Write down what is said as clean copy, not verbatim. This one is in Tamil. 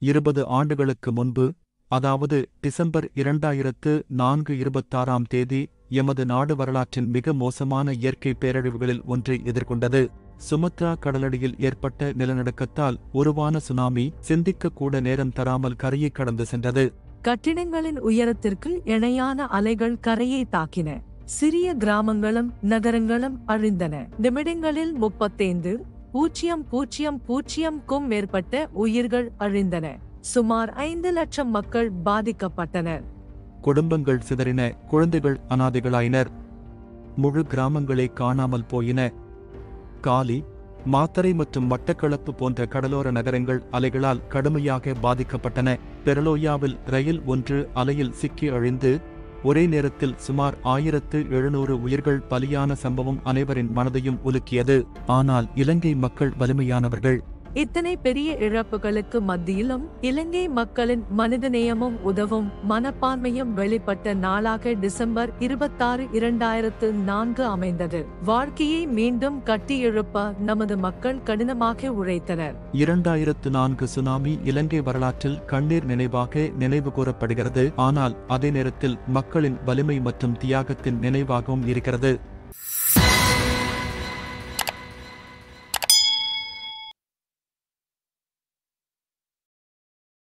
20 ஆண்டுகளுக்கு முன்பு, அதாவது டிசம்பர் 2004 26ஆம் தேதி, எமது நாடு வரலாற்றின் மிக மோசமான இயற்கை பேரழிவுகளில் ஒன்றை எதிர்கொண்டது. சுமத்ரா கடலடியில் ஏற்பட்ட நிலநடுக்கத்தால் உருவான சுனாமி சிந்திக்கக்கூட நேரம் தராமல் கரையை கடந்து சென்றது. கட்டிடங்களின் உயரத்திற்கு இணையான அலைகள் கரையை தாக்கின. சிறிய கிராமங்களும் நகரங்களும் அழிந்தன. நிமிடங்களில் 35,000க்கும் மேற்பட்ட உயிர்கள் அழிந்தன. சுமார் 5 லட்சம் மக்கள் பாதிக்கப்பட்டனர். குடும்பங்கள் சிதறின, குழந்தைகள் அனாதைகளாயினர். முழு கிராமங்களே காணாமல் போயின. காலி, மாத்தறை மற்றும் மட்டக்களப்பு போன்ற கடலோர நகரங்கள் அலைகளால் கடுமையாக பாதிக்கப்பட்டன. பெரலோயாவில் ரயில் ஒன்று அலையில் சிக்கி அழிந்து ஒரே நேரத்தில் சுமார் 1700 உயிர்கள் பலியான சம்பவம் அனைவரின் மனதையும் உலுக்கியது. ஆனால் இலங்கை மக்கள் வலிமையானவர்கள். இத்தனை பெரிய இழப்புகளுக்கு மத்தியிலும் இலங்கை மக்களின் மனிதநேயமும் உதவும் மனப்பான்மையும் வெளிப்பட்ட நாளாக டிசம்பர் 26, 2004 அமைந்தது. வாழ்க்கையை மீண்டும் கட்டியெழுப்ப நமது மக்கள் கடினமாக உழைத்தனர். 2004 சுனாமி இலங்கை வரலாற்றில் கண்ணீர் நினைவாக நினைவு கூறப்படுகிறது. ஆனால் அதே நேரத்தில் மக்களின் வலிமை மற்றும் தியாகத்தின் நினைவாகவும் இருக்கிறது.